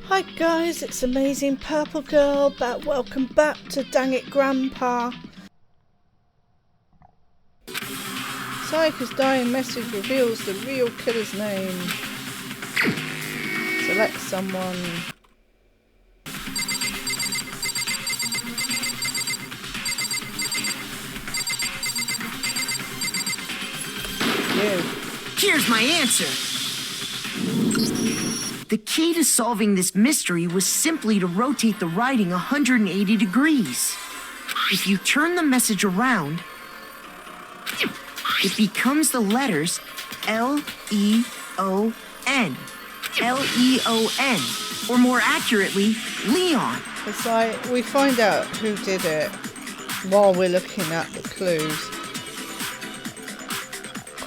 Hi guys, it's Amazing Purple Girl, welcome back to Dang It Grandpa. Sayaka's dying message reveals the real killer's name. Select someone. You. Here's my answer. The key to solving this mystery was simply to rotate the writing 180 degrees. If you turn the message around, it becomes the letters L-E-O-N. L-E-O-N. Or more accurately, Leon. It's like we find out who did it while we're looking at the clues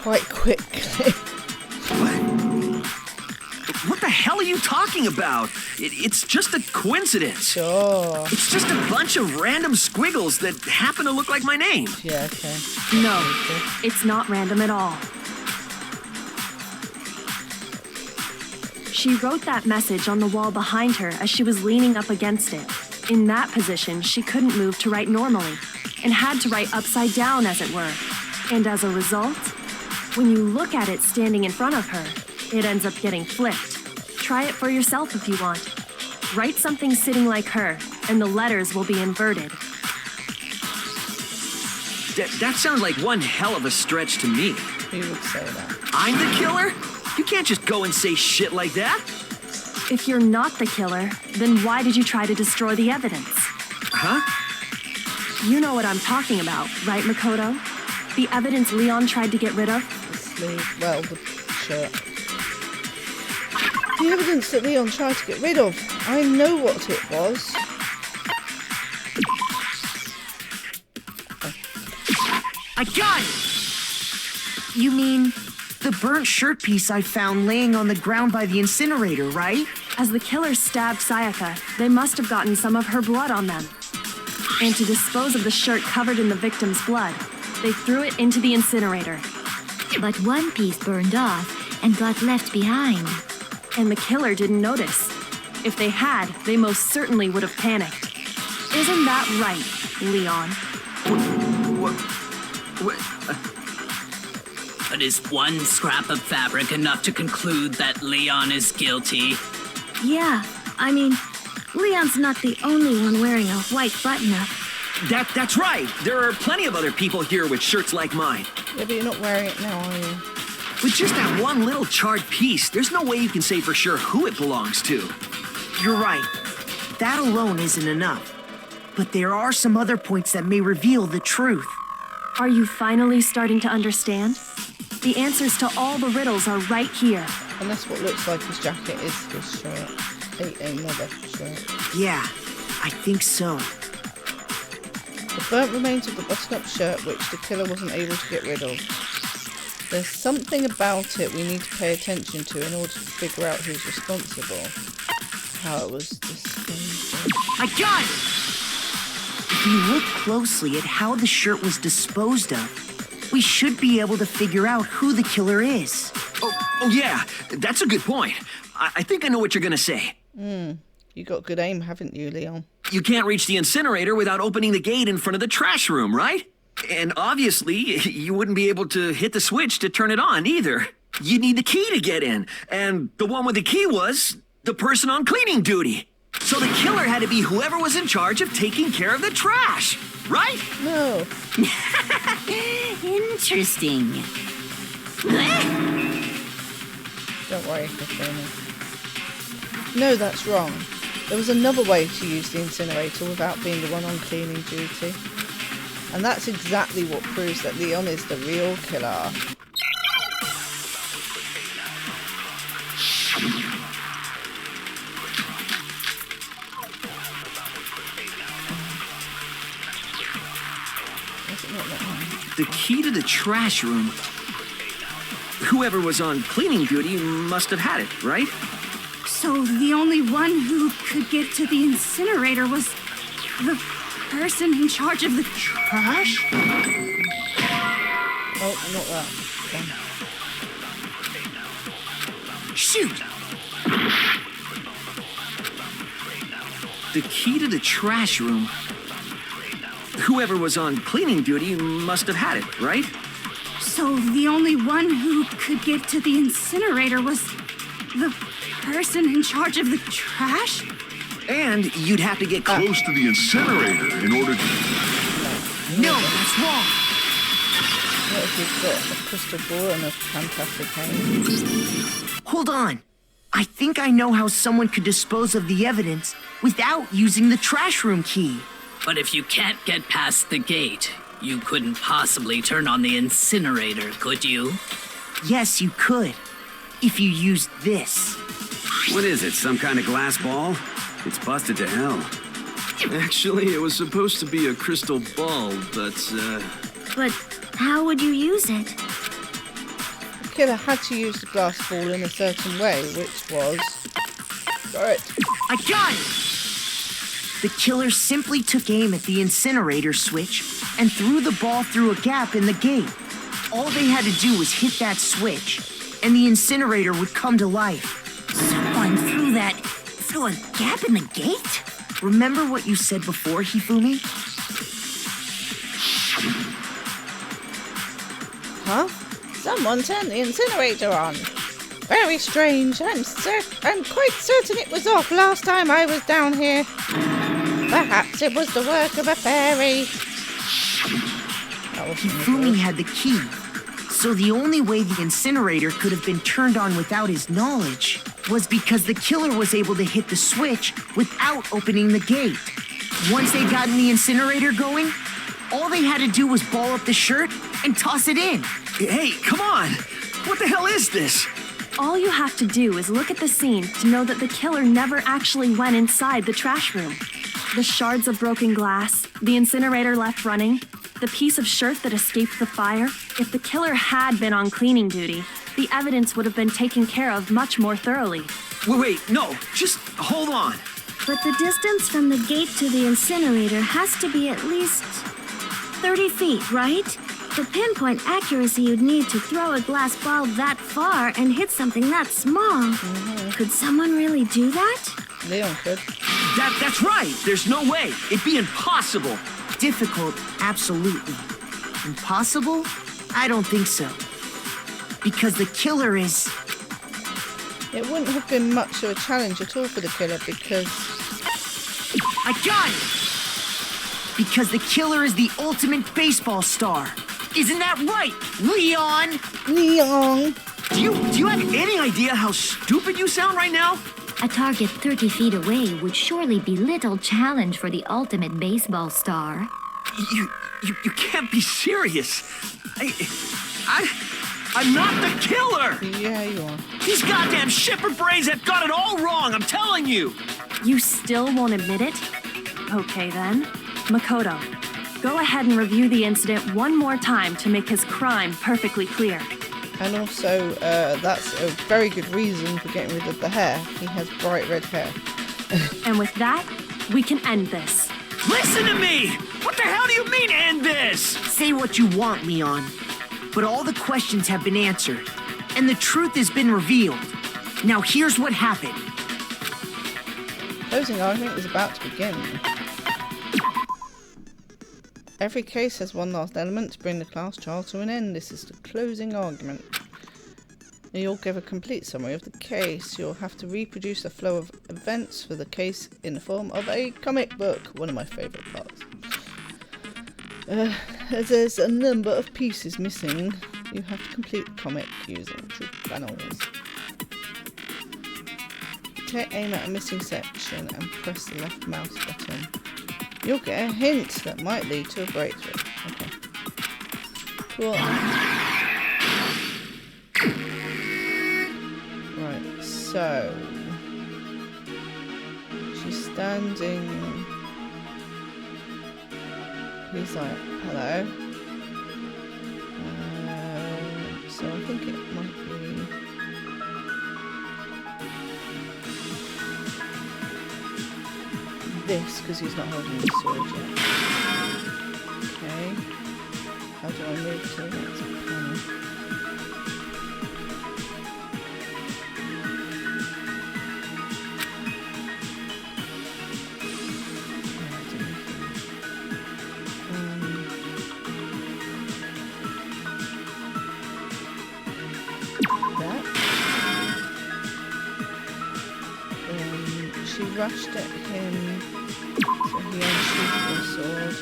quite quickly. What the hell are you talking about? It's just a coincidence. Sure. It's just a bunch of random squiggles that happen to look like my name. Yeah, okay. No, it's not random at all. She wrote that message on the wall behind her as she was leaning up against it. In that position, she couldn't move to write normally, and had to write upside down, as it were. And as a result, when you look at it standing in front of her, it ends up getting flipped. Try it for yourself if you want. Write something sitting like her, and the letters will be inverted. That sounds like one hell of a stretch to me. Who would say that? I'm the killer? You can't just go and say shit like that. If you're not the killer, then why did you try to destroy the evidence? Huh? You know what I'm talking about, right, Makoto? The evidence Leon tried to get rid of? The sleeve, well, the shirt. The evidence that Leon tried to get rid of. I know what it was. I got it! You mean the burnt shirt piece I found laying on the ground by the incinerator, right? As the killer stabbed Sayaka, they must have gotten some of her blood on them. And to dispose of the shirt covered in the victim's blood, they threw it into the incinerator. But one piece burned off and got left behind. And the killer didn't notice. If they had, they most certainly would have panicked. Isn't that right, Leon? But is one scrap of fabric enough to conclude that Leon is guilty? Yeah, I mean, Leon's not the only one wearing a white button-up. That's right. There are plenty of other people here with shirts like mine. Yeah, but you're not wearing it now, are you? With just that one little charred piece, there's no way you can say for sure who it belongs to. You're right. That alone isn't enough. But there are some other points that may reveal the truth. Are you finally starting to understand? The answers to all the riddles are right here. Unless what looks like his jacket is his shirt. Another shirt. Yeah, I think so. The burnt remains of the button-up shirt which the killer wasn't able to get rid of. There's something about it we need to pay attention to in order to figure out who's responsible. How it was disposed of. I got it! If you look closely at how the shirt was disposed of, we should be able to figure out who the killer is. Oh yeah, that's a good point. I think I know what you're gonna say. You got good aim, haven't you, Leon? You can't reach the incinerator without opening the gate in front of the trash room, right? And obviously, you wouldn't be able to hit the switch to turn it on either. You need the key to get in, and the one with the key was the person on cleaning duty. So the killer had to be whoever was in charge of taking care of the trash, right? No. Interesting. Don't worry, Christina. No, that's wrong. There was another way to use the incinerator without being the one on cleaning duty. And that's exactly what proves that Leon is the real killer. The key to the trash room. Whoever was on cleaning duty must have had it, right? So the only one who could get to the incinerator was the person in charge of the trash? Oh, not that. Okay. Shoot! the key to the trash room. Whoever was on cleaning duty must have had it, right? So the only one who could get to the incinerator was the person in charge of the trash? And you'd have to get Close to the incinerator in order to... No, that's wrong. What if you've got a crystal ball and a fantastic cane? Hold on. I think I know how someone could dispose of the evidence without using the trash room key. But if you can't get past the gate, you couldn't possibly turn on the incinerator, could you? Yes, you could. If you used this. What is it, some kind of glass ball? It's busted to hell. Actually, it was supposed to be a crystal ball, but, But how would you use it? The killer had to use the glass ball in a certain way, which was... Got it. I got it! The killer simply took aim at the incinerator switch and threw the ball through a gap in the gate. All they had to do was hit that switch, and the incinerator would come to life. Someone threw a gap in the gate? Remember what you said before, Hifumi? Huh? Someone turned the incinerator on. Very strange. I'm quite certain it was off last time I was down here. Perhaps it was the work of a fairy. Hifumi had the key, so the only way the incinerator could have been turned on without his knowledge was because the killer was able to hit the switch without opening the gate. Once they'd gotten the incinerator going, all they had to do was ball up the shirt and toss it in. Hey, come on! What the hell is this? All you have to do is look at the scene to know that the killer never actually went inside the trash room. The shards of broken glass, the incinerator left running, the piece of shirt that escaped the fire. If the killer had been on cleaning duty, the evidence would have been taken care of much more thoroughly. Wait, no, just hold on. But the distance from the gate to the incinerator has to be at least 30 feet, right? The pinpoint accuracy you'd need to throw a glass ball that far and hit something that small. Could someone really do that? Leon could. That's right. There's no way. It'd be impossible. Difficult, absolutely. Impossible? I don't think so. Because the killer is... It wouldn't have been much of a challenge at all for the killer because... I got it! Because the killer is the ultimate baseball star. Isn't that right, Leon? Leon! Do you have any idea how stupid you sound right now? A target 30 feet away would surely be little challenge for the ultimate baseball star. You can't be serious. I'm not the killer! Yeah, you are. These goddamn shipper brains have got it all wrong, I'm telling you! You still won't admit it? Okay then. Makoto, go ahead and review the incident one more time to make his crime perfectly clear. And also, that's a very good reason for getting rid of the hair. He has bright red hair. And with that, we can end this. Listen to me! What the hell do you mean, end this? Say what you want, Leon. But all the questions have been answered, and the truth has been revealed. Now here's what happened. Closing argument is about to begin. Every case has one last element to bring the class trial to an end. This is the closing argument. You'll give a complete summary of the case. You'll have to reproduce the flow of events for the case in the form of a comic book. One of my favourite parts. As there's a number of pieces missing, you have to complete the comic using two panels. Take aim at a missing section and press the left mouse button. You'll get a hint that might lead to a breakthrough. Okay. Cool. Right, so... she's standing... He's like, hello. So I think it might be... this, because he's not holding the sword yet. Okay. How do I move to the next panel? she rushed at him, so he unsheathed the sword,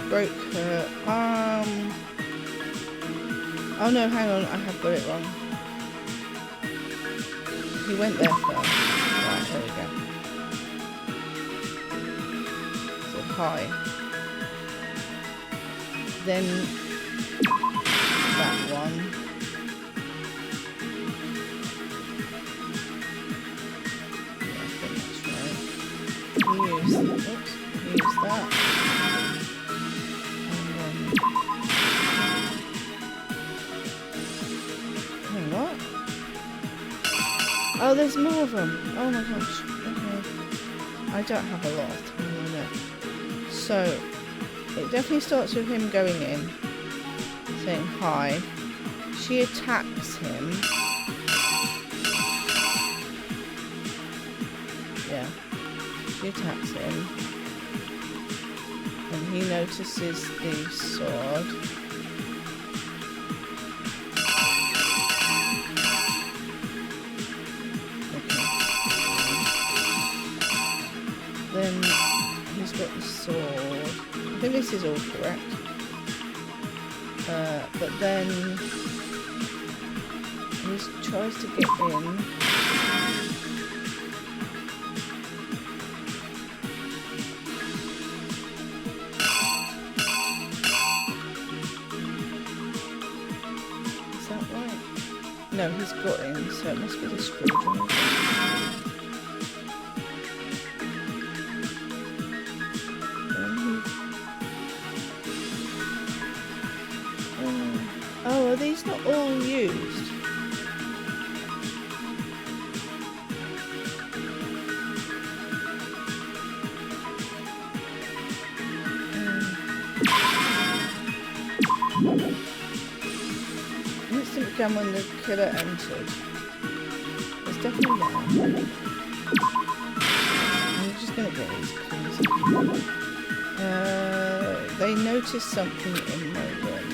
broke her arm. Oh no, hang on, I have got it wrong. He went there first. Right, there we go. So hi. Then that one. Yeah, I think that's right. He used that. And then hang on. Oh, there's more of them. Oh my gosh. Okay. I don't have a lot of time on it. So it definitely starts with him going in, saying hi. She attacks him. Yeah, she attacks him. And he notices the sword. Okay. Then he's got the sword. I think this is all correct. But then he tries to get in. Is that right? No, he's got in, so it must be the screwdriver. Oh, are these not all used? Instant began when the killer entered. There's definitely that. I'm just gonna get these clues. They noticed something in my room.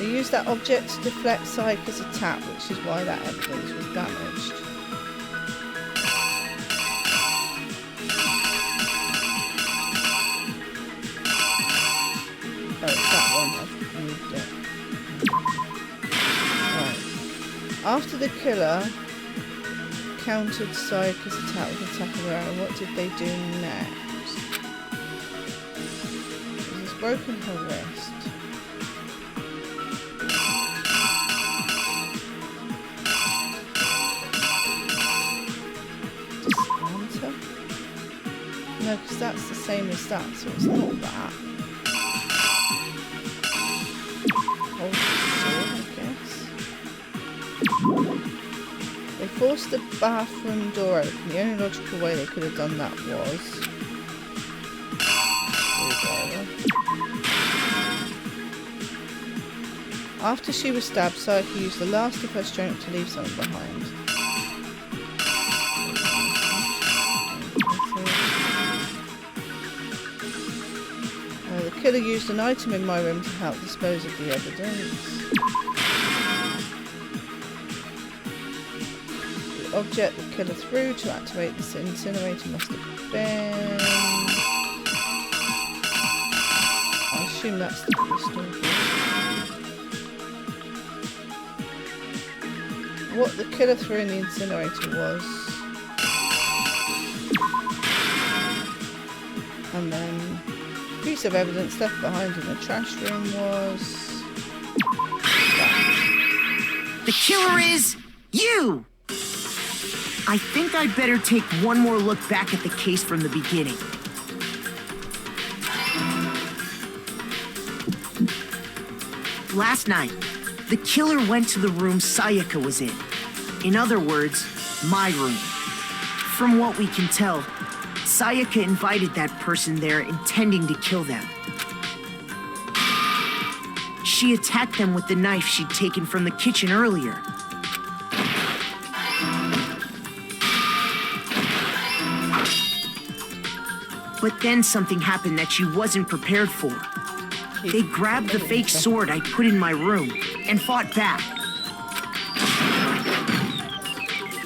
Use that object to deflect Sayaka's attack, which is why that evidence was damaged. Oh, it's that one. I've moved it. Right. After the killer countered Sayaka's attack with an attack of their own, what did they do next? He's broken her wrist. No, because that's the same as that, so it's not that. Hold the sword, I guess. They forced the bathroom door open. The only logical way they could have done that was... After she was stabbed, Sayaka used the last of her strength to leave something behind. The killer used an item in my room to help dispose of the evidence. The object the killer threw to activate the incinerator must have been... I assume that's the crystal. What the killer threw in the incinerator was... And then... piece of evidence left behind in the trash room was... The killer is you! I think I'd better take one more look back at the case from the beginning. Last night, the killer went to the room Sayaka was in. In other words, my room. From what we can tell, Sayaka invited that person there intending to kill them. She attacked them with the knife she'd taken from the kitchen earlier. But then something happened that she wasn't prepared for. They grabbed the fake sword I put in my room and fought back.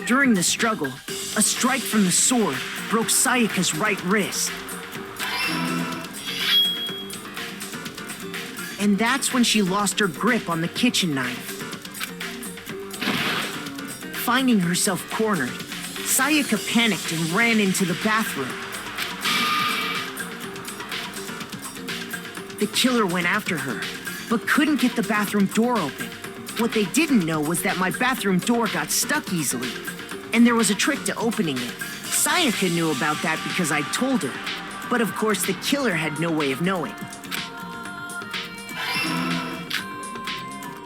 During the struggle, a strike from the sword broke Sayaka's right wrist. And that's when she lost her grip on the kitchen knife. Finding herself cornered, Sayaka panicked and ran into the bathroom. The killer went after her, but couldn't get the bathroom door open. What they didn't know was that my bathroom door got stuck easily, and there was a trick to opening it. Sayaka knew about that because I told her, but of course the killer had no way of knowing.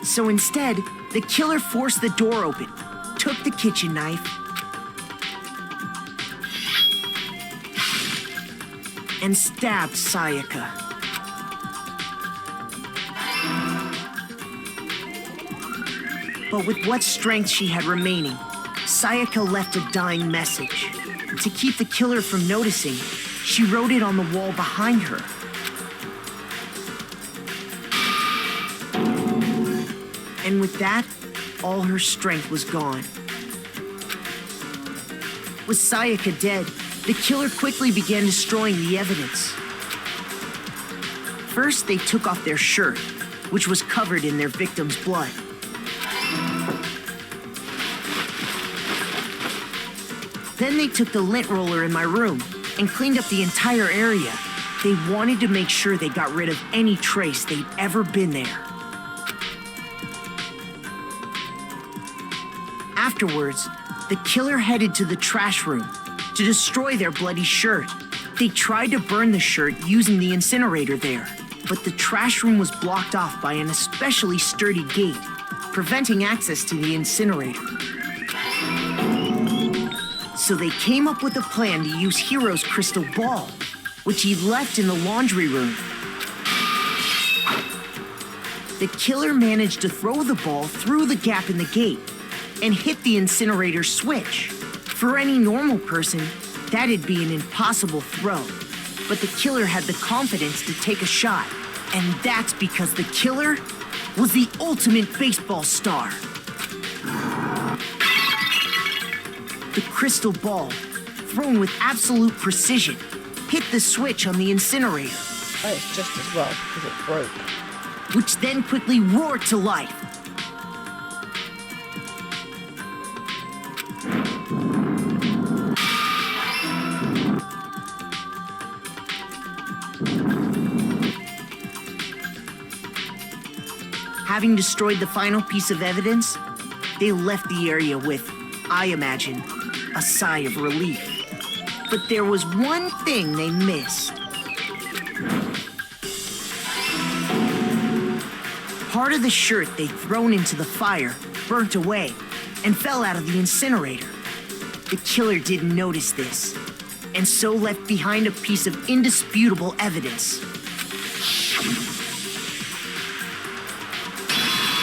So instead, the killer forced the door open, took the kitchen knife, and stabbed Sayaka. But with what strength she had remaining, Sayaka left a dying message. To keep the killer from noticing, she wrote it on the wall behind her. And with that, all her strength was gone. With Sayaka dead, the killer quickly began destroying the evidence. First, they took off their shirt, which was covered in their victim's blood. Then they took the lint roller in my room and cleaned up the entire area. They wanted to make sure they got rid of any trace they'd ever been there. Afterwards, the killer headed to the trash room to destroy their bloody shirt. They tried to burn the shirt using the incinerator there, but the trash room was blocked off by an especially sturdy gate, preventing access to the incinerator. So they came up with a plan to use Hiro's crystal ball, which he left in the laundry room. The killer managed to throw the ball through the gap in the gate and hit the incinerator switch. For any normal person, that'd be an impossible throw. But the killer had the confidence to take a shot. And that's because the killer was the ultimate baseball star. The crystal ball, thrown with absolute precision, hit the switch on the incinerator. Oh, it's just as well, because it broke. Which then quickly roared to life. Having destroyed the final piece of evidence, they left the area with, I imagine, a sigh of relief. But there was one thing they missed. Part of the shirt they'd thrown into the fire burnt away and fell out of the incinerator. The killer didn't notice this, and so left behind a piece of indisputable evidence.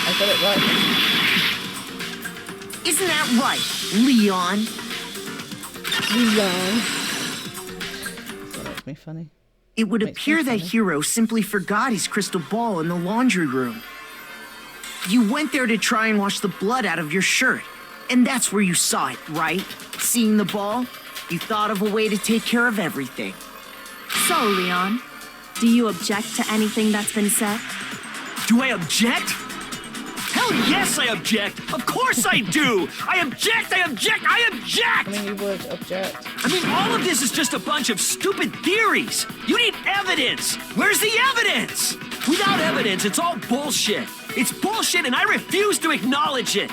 I got it right. Isn't that right, Leon? Leon. That makes me funny. It would Makes appear me that funny. Hiro simply forgot his crystal ball in the laundry room. You went there to try and wash the blood out of your shirt, and that's where you saw it, right? Seeing the ball, you thought of a way to take care of everything. So, Leon, do you object to anything that's been said? Do I object? Hell yes, I object! Of course I do! I object! I object! I object! I mean, you would object. I mean, all of this is just a bunch of stupid theories. You need evidence. Where's the evidence? Without evidence, it's all bullshit. It's bullshit, and I refuse to acknowledge it.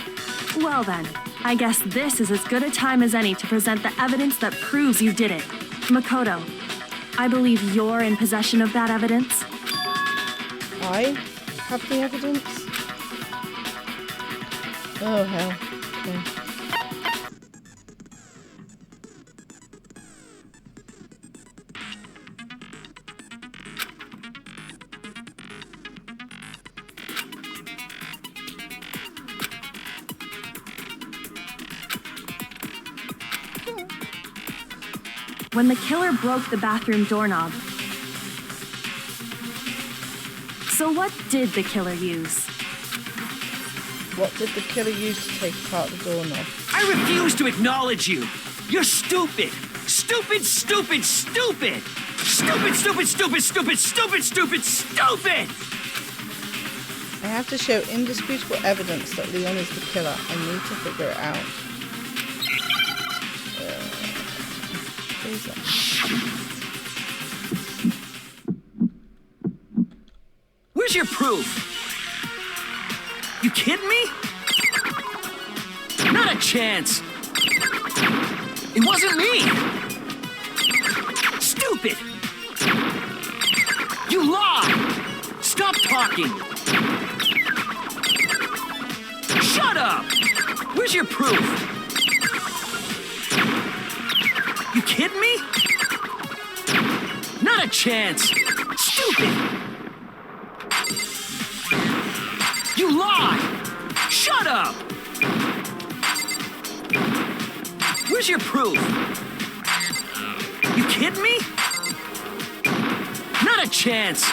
Well then, I guess this is as good a time as any to present the evidence that proves you did it. Makoto, I believe you're in possession of that evidence. I have the evidence? Oh, hell. Okay. when the killer broke the bathroom doorknob. So what did the killer use? What did the killer use to take apart the doorknob? I refuse to acknowledge you. You're stupid. Stupid, stupid, stupid. Stupid, stupid, stupid, stupid, stupid, stupid, stupid. I have to show indisputable evidence that Leon is the killer. I need to figure it out. Where's that? Where's your proof? You kidding me? Not a chance. It wasn't me. Stupid. You lied. Stop talking. Shut up. Where's your proof? You kidding me? Not a chance. Stupid. You lied. Shut up. Where's your proof? You kidding me? Not a chance.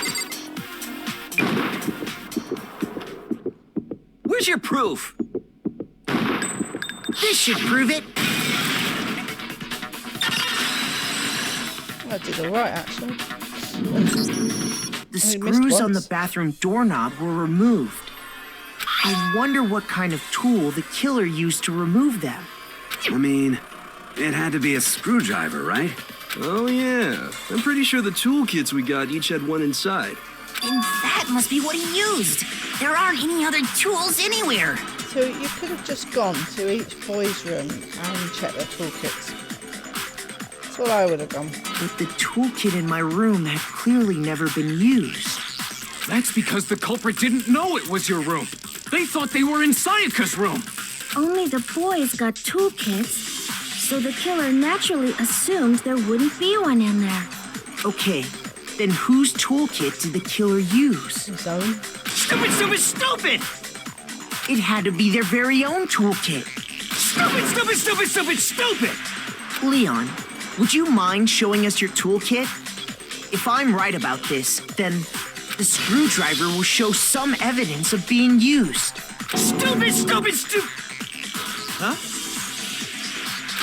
Where's your proof? This should prove it. I did alright, actually. The screws on the bathroom doorknob were removed. I wonder what kind of tool the killer used to remove them. I mean, it had to be a screwdriver, right? Oh, yeah. I'm pretty sure the toolkits we got each had one inside. And that must be what he used. There aren't any other tools anywhere. So you could have just gone to each boy's room and checked their toolkits. That's what I would have done. But the toolkit in my room had clearly never been used. That's because the culprit didn't know it was your room. They thought they were in Sayaka's room. Only the boys got toolkits, so the killer naturally assumed there wouldn't be one in there. Okay, then whose toolkit did the killer use? His own. Stupid, stupid, stupid! It had to be their very own toolkit. Stupid, stupid, stupid, stupid, stupid! Leon, would you mind showing us your toolkit? If I'm right about this, then the screwdriver will show some evidence of being used. Stupid, stupid, stupid! Huh?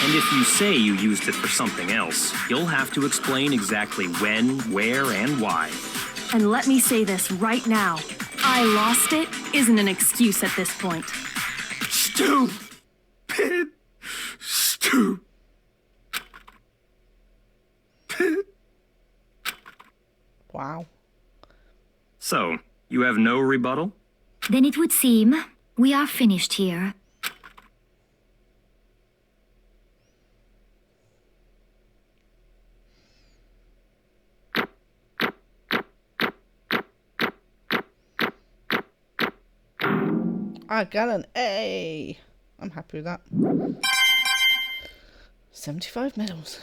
And if you say you used it for something else, you'll have to explain exactly when, where, and why. And let me say this right now. I lost it isn't an excuse at this point. Stupid. Stupid. Wow. So, you have no rebuttal? Then it would seem we are finished here. I got an A. I'm happy with that. 75 medals.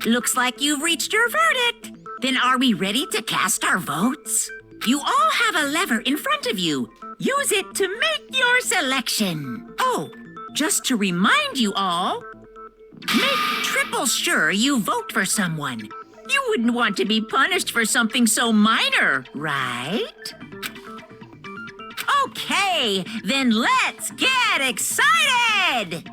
Looks like you've reached your verdict. Then are we ready to cast our votes? You all have a lever in front of you. Use it to make your selection. Oh, just to remind you all, make triple sure you vote for someone. You wouldn't want to be punished for something so minor, right? Okay, then let's get excited!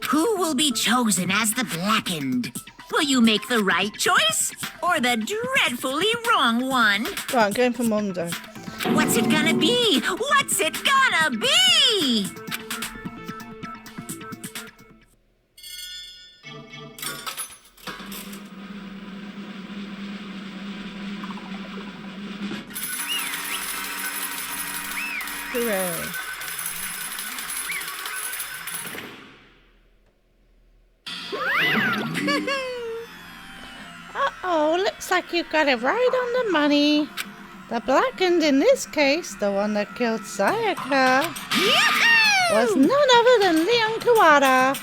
Who will be chosen as the blackened? Will you make the right choice or the dreadfully wrong one? Right, I'm going for Mondo. What's it gonna be? What's it gonna be? Hooray. Uh-oh, looks like you got it right on the money. The blackened in this case, the one that killed Sayaka, was none other than Leon Kawada.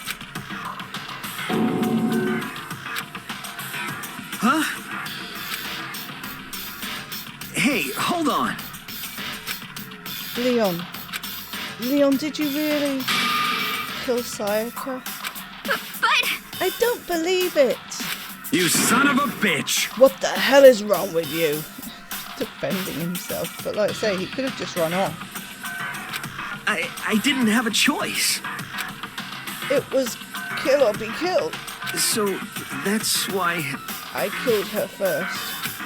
Huh? Hey, hold on. Leon. Leon, did you really kill Sayaka? believe it. You son of a bitch! What the hell is wrong with you? Defending himself, but like I say, he could have just run off. I didn't have a choice. It was kill or be killed. So that's why... I killed her first.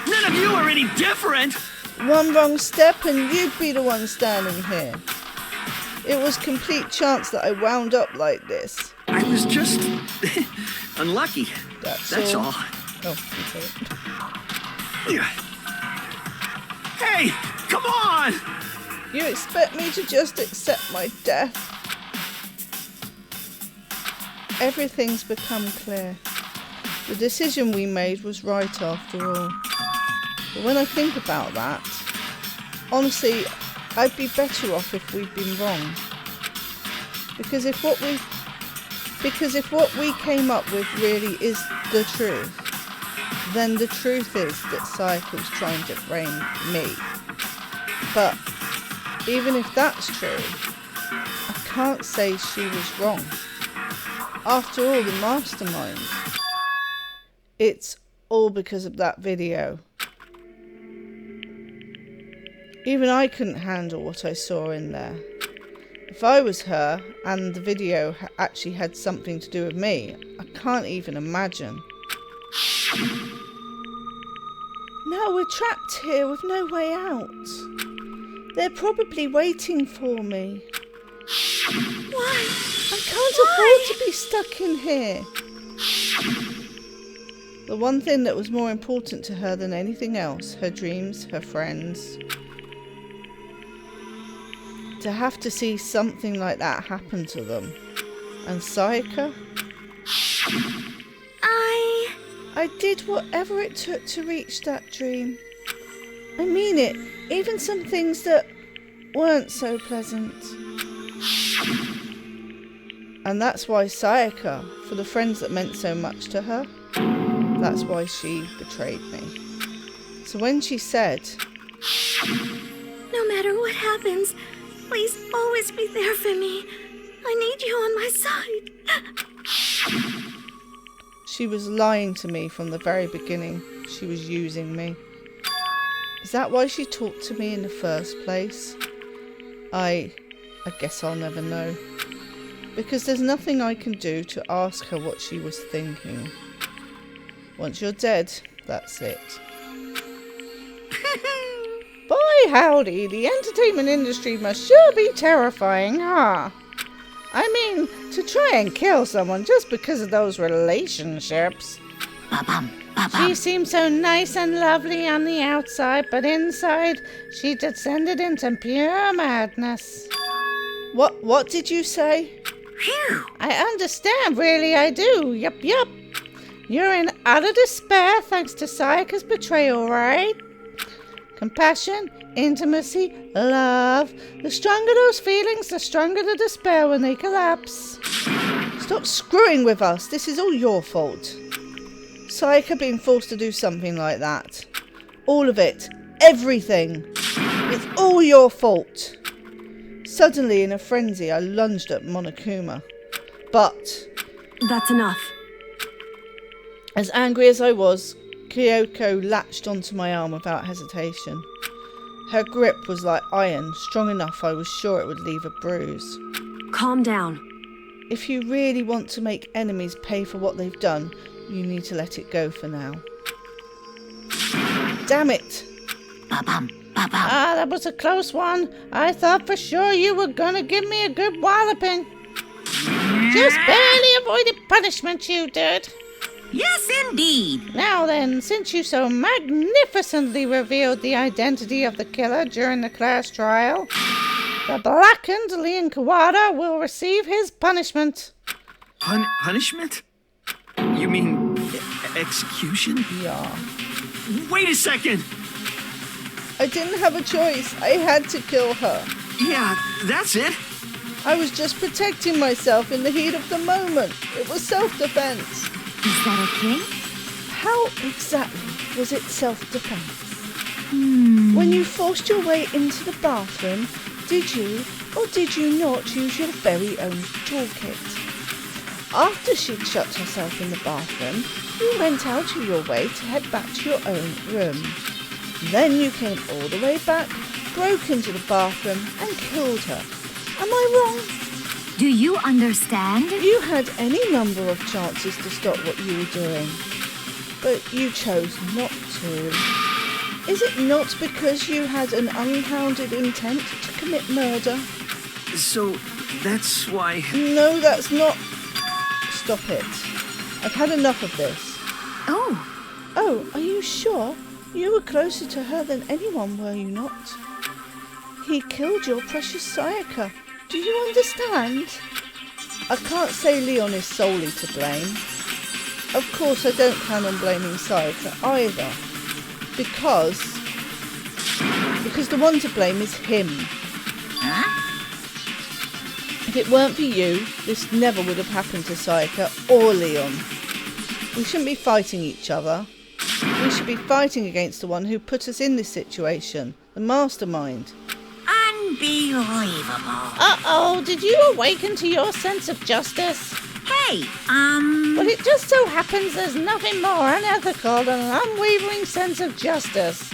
None of you are any different! One wrong step and you'd be the one standing here. It was complete chance that I wound up like this. I was just... unlucky. That's all. Oh, okay. Hey, come on! You expect me to just accept my death? Everything's become clear. The decision we made was right after all. But when I think about that, honestly, I'd be better off if we'd been wrong. Because if what we came up with really is the truth, then the truth is that Sayaka's trying to frame me. But even if that's true, I can't say she was wrong. After all, the mastermind. It's all because of that video. Even I couldn't handle what I saw in there. If I was her and the video actually had something to do with me, I can't even imagine. Now we're trapped here with no way out. They're probably waiting for me. Why? I can't afford to be stuck in here. The one thing that was more important to her than anything else, her dreams, her friends. To have to see something like that happen to them. And Sayaka? I did whatever it took to reach that dream. I mean it, even some things that weren't so pleasant. And that's why Sayaka, for the friends that meant so much to her, that's why she betrayed me. So when she said, no matter what happens, please always be there for me. I need you on my side. she was lying to me from the very beginning. She was using me. Is that why she talked to me in the first place? I guess I'll never know. Because there's nothing I can do to ask her what she was thinking. Once you're dead, that's it. Boy howdy, the entertainment industry must sure be terrifying, huh? I mean, to try and kill someone just because of those relationships. She seemed so nice and lovely on the outside, but inside, she descended into pure madness. What did you say? Phew. I understand, really I do. Yup. You're in utter despair thanks to Sayaka's betrayal, right? Compassion, intimacy, love. The stronger those feelings, the stronger the despair when they collapse. Stop screwing with us. This is all your fault. Sayaka being forced to do something like that. All of it. Everything. It's all your fault. Suddenly, in a frenzy, I lunged at Monokuma. But... That's enough. As angry as I was, Kyoko latched onto my arm without hesitation. Her grip was like iron, strong enough I was sure it would leave a bruise. Calm down. If you really want to make enemies pay for what they've done, you need to let it go for now. Damn it! Ah, that was a close one. I thought for sure you were gonna give me a good walloping. Just barely avoided punishment, you did. Yes, indeed. Now then, since you so magnificently revealed the identity of the killer during the class trial, the blackened Leon Kawada will receive his punishment. Punishment? You mean execution? Yeah. Wait a second! I didn't have a choice. I had to kill her. Yeah, that's it. I was just protecting myself in the heat of the moment. It was self-defense. Is that okay? How exactly was it self-defense? When you forced your way into the bathroom, did you or did you not use your very own toolkit? After she'd shut herself in the bathroom, you went out of your way to head back to your own room. Then you came all the way back, broke into the bathroom and killed her. Am I wrong? Do you understand? You had any number of chances to stop what you were doing, but you chose not to. Is it not because you had an unfounded intent to commit murder? So, that's why... No, that's not... Stop it. I've had enough of this. Oh. Oh, are you sure? You were closer to her than anyone, were you not? He killed your precious Sayaka. Do you understand? I can't say Leon is solely to blame. Of course, I don't plan on blaming Sayaka either. Because the one to blame is him. Huh? If it weren't for you, this never would have happened to Sayaka or Leon. We shouldn't be fighting each other. We should be fighting against the one who put us in this situation, the mastermind. Unbelievable. Uh-oh, did you awaken to your sense of justice? Hey, Well, it just so happens there's nothing more unethical than an unwavering sense of justice.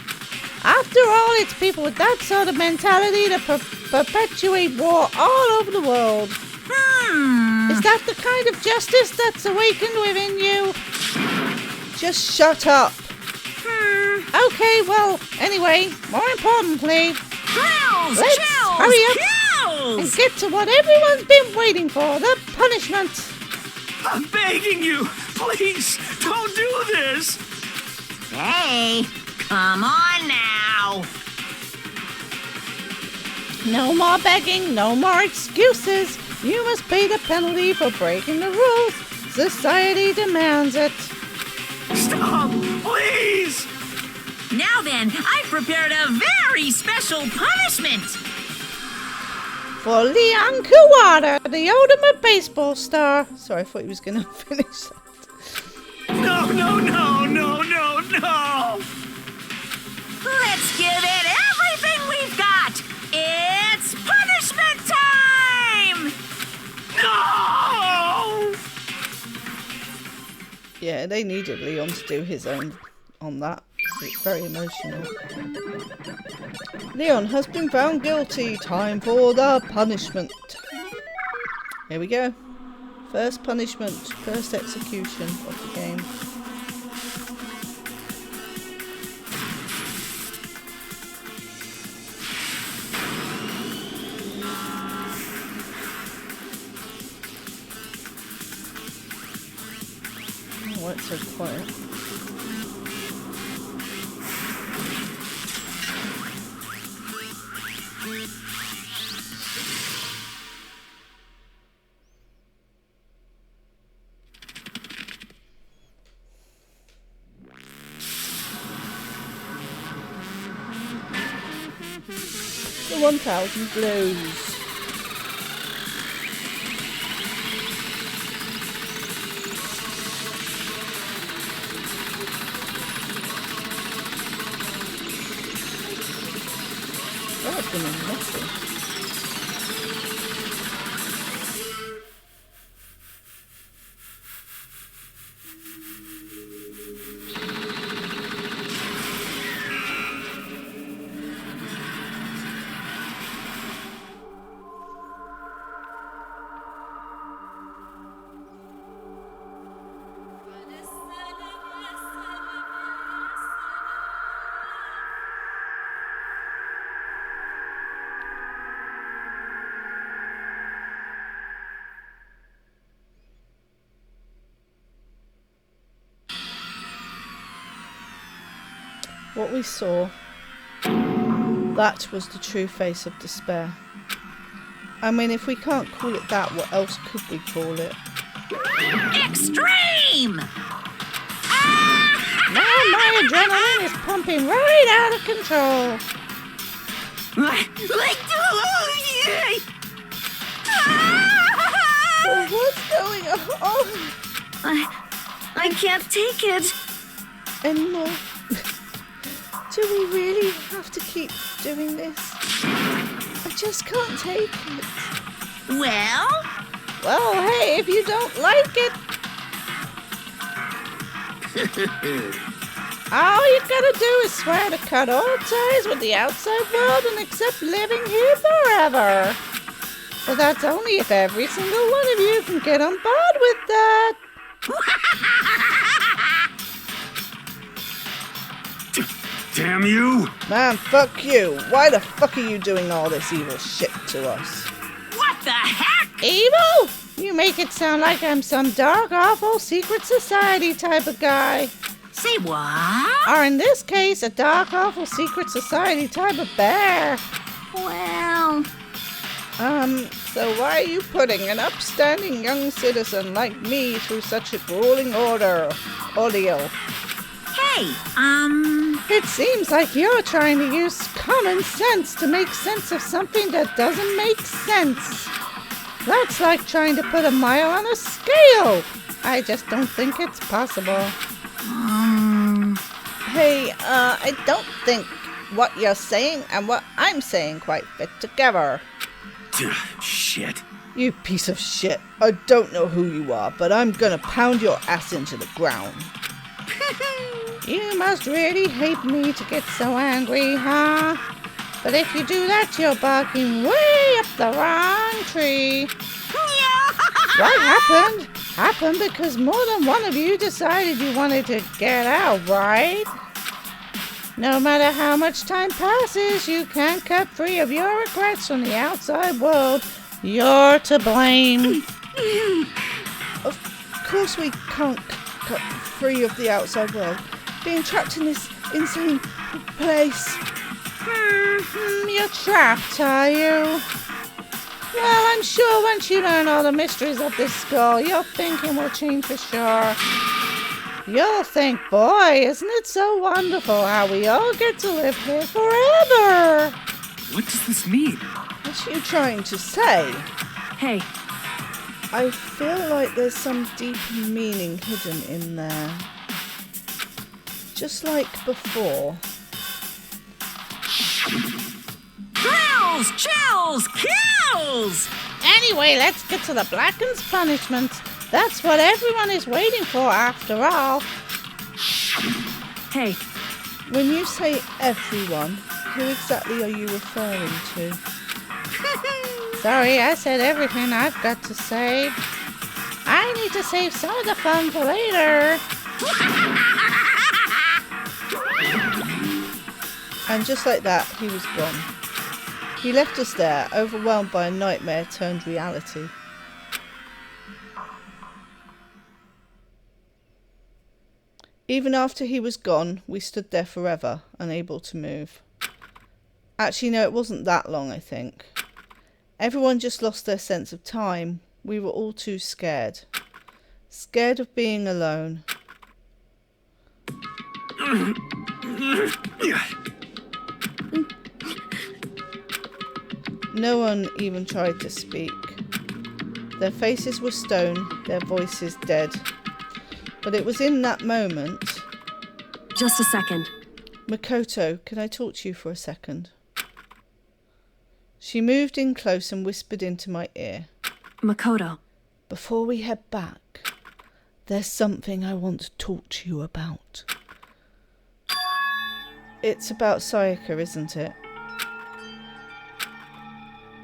After all, it's people with that sort of mentality that perpetuate war all over the world. Is that the kind of justice that's awakened within you? Just shut up. Okay, well, anyway, more importantly, let's hurry up and get to what everyone's been waiting for, the punishment. I'm begging you, please, don't do this. Hey, come on now. No more begging, no more excuses. You must pay the penalty for breaking the rules. Society demands it. Stop, please. Now then, I've prepared a very special punishment. For Leon Kuwata, the ultimate baseball star. Sorry, I thought he was going to finish that. No. Let's give it everything we've got. It's punishment time! No! Yeah, they needed Leon to do his own on that. It's very emotional. Leon has been found guilty. Time for the punishment. Here we go. First punishment, first execution of the game. Oh, why it's so quiet? The 1000 blows. That's gonna be messy. What we saw, that was the true face of despair. I mean, if we can't call it that, what else could we call it? Extreme! Now my adrenaline is pumping right out of control. What's going on? I can't take it anymore. Do we really have to keep doing this? I just can't take it. Well, Well, hey, if you don't like it... all you gotta do is swear to cut all ties with the outside world and accept living here forever. But that's only if every single one of you can get on board with that. Damn you! Man, fuck you. Why the fuck are you doing all this evil shit to us? What the heck? Evil? You make it sound like I'm some dark, awful, secret society type of guy. Say what? Or in this case, a dark, awful, secret society type of bear. Well... So why are you putting an upstanding young citizen like me through such a grueling ordeal? Hey, It seems like you're trying to use common sense to make sense of something that doesn't make sense. That's like trying to put a mile on a scale. I just don't think it's possible. Hey, I don't think what you're saying and what I'm saying quite fit together. Shit. You piece of shit. I don't know who you are, but I'm gonna pound your ass into the ground. You must really hate me to get so angry, huh? But if you do that, you're barking way up the wrong tree. What happened? Happened because more than one of you decided you wanted to get out, right? No matter how much time passes, you can't cut free of your regrets from the outside world. You're to blame. Of course we can't cut free of the outside world. Being trapped in this insane place. You're trapped, are you? Well, I'm sure once you learn all the mysteries of this skull, your thinking will change for sure. You'll think, boy, isn't it so wonderful how we all get to live here forever? What does this mean? What are you trying to say? Hey, I feel like there's some deep meaning hidden in there. Just like before. Thrills, chills, kills! Anyway, let's get to the Blacken's punishment. That's what everyone is waiting for after all. hey, When you say everyone, who exactly are you referring to? Sorry, I said everything I've got to say. I need to save some of the fun for later. And just like that, he was gone. He left us there, overwhelmed by a nightmare turned reality. Even after he was gone, we stood there forever, unable to move. Actually, no, it wasn't that long, I think. Everyone just lost their sense of time. We were all too scared. Scared of being alone. No one even tried to speak. Their faces were stone, their voices dead. But it was in that moment... just a second. Makoto, can I talk to you for a second? She moved in close and whispered into my ear. Makoto. Before we head back, there's something I want to talk to you about. It's about Sayaka, isn't it?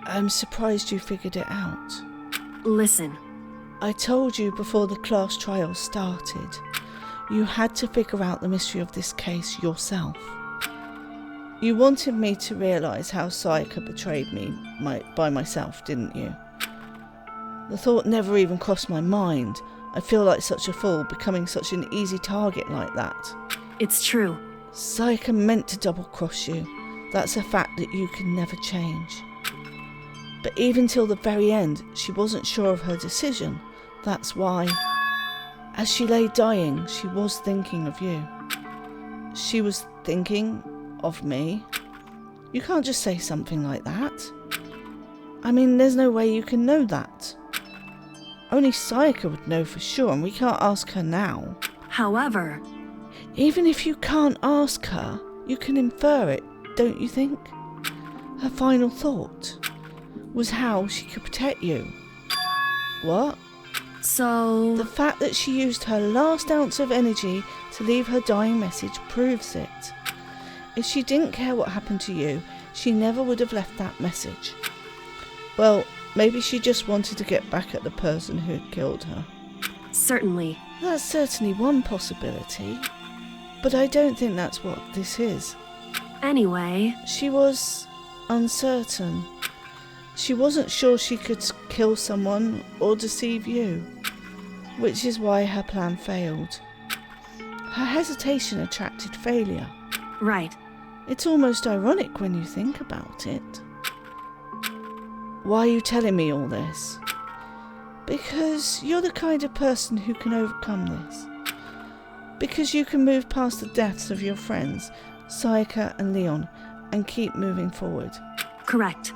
I'm surprised you figured it out. Listen. I told you before the class trial started, you had to figure out the mystery of this case yourself. You wanted me to realise how Sayaka betrayed me by myself, didn't you? The thought never even crossed my mind. I feel like such a fool, becoming such an easy target like that. It's true. Sayaka meant to double-cross you. That's a fact that you can never change. But even till the very end, she wasn't sure of her decision. That's why, as she lay dying, she was thinking of you. She was thinking of me. You can't just say something like that. I mean, there's no way you can know that. Only Sayaka would know for sure, and we can't ask her now. However... even if you can't ask her, you can infer it, don't you think? Her final thought was how she could protect you. What? So... The fact that she used her last ounce of energy to leave her dying message proves it. If she didn't care what happened to you, she never would have left that message. Well, maybe she just wanted to get back at the person who had killed her. Certainly. That's certainly one possibility. But I don't think that's what this is. Anyway... She was uncertain. She wasn't sure she could kill someone or deceive you, which is why her plan failed. Her hesitation attracted failure. Right. It's almost ironic when you think about it. Why are you telling me all this? Because you're the kind of person who can overcome this. Because you can move past the deaths of your friends, Sayaka and Leon, and keep moving forward. Correct.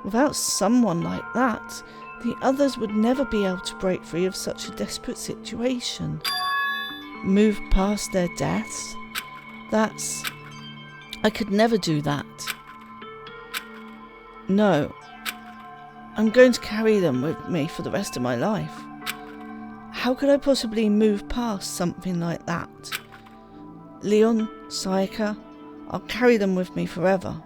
Without someone like that, the others would never be able to break free of such a desperate situation. Move past their deaths? I could never do that. No. I'm going to carry them with me for the rest of my life. How could I possibly move past something like that? Leon, Sayaka, I'll carry them with me forever.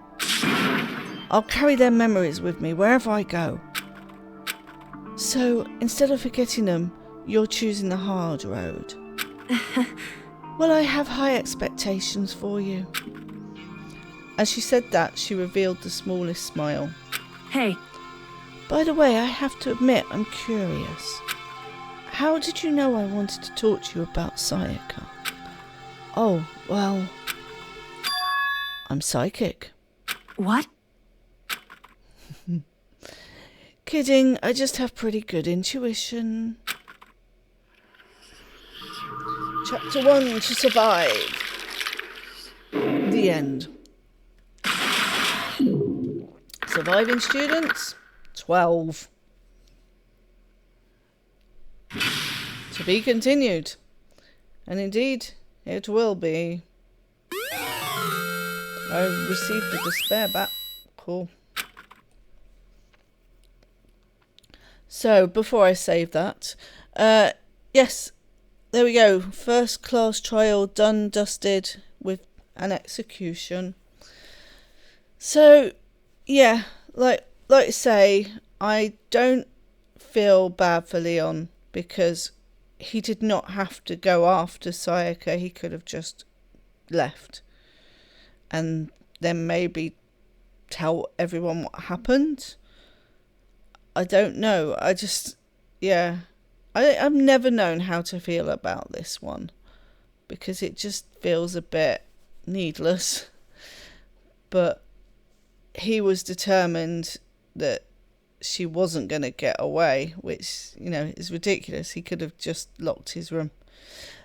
I'll carry their memories with me wherever I go. So, instead of forgetting them, you're choosing the hard road. Well, I have high expectations for you. As she said that, she revealed the smallest smile. Hey. By the way, I have to admit, I'm curious. How did you know I wanted to talk to you about Sayaka? Oh, well... I'm psychic. What? Kidding, I just have pretty good intuition. Chapter 1, to survive. The end. Surviving students, 12. To be continued. And indeed, it will be. I received the despair back. Cool. So, before I save that, yes, there we go. First class trial done, dusted, with an execution. So, yeah, like I say, I don't feel bad for Leon because he did not have to go after Sayaka. He could have just left and then maybe tell everyone what happened. I don't know. I've never known how to feel about this one because it just feels a bit needless. But he was determined that she wasn't going to get away, which, is ridiculous. He could have just locked his room.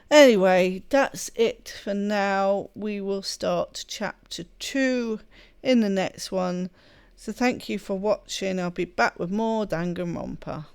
Anyway, that's it for now. We will start chapter 2 in the next one. So thank you for watching. I'll be back with more Danganronpa.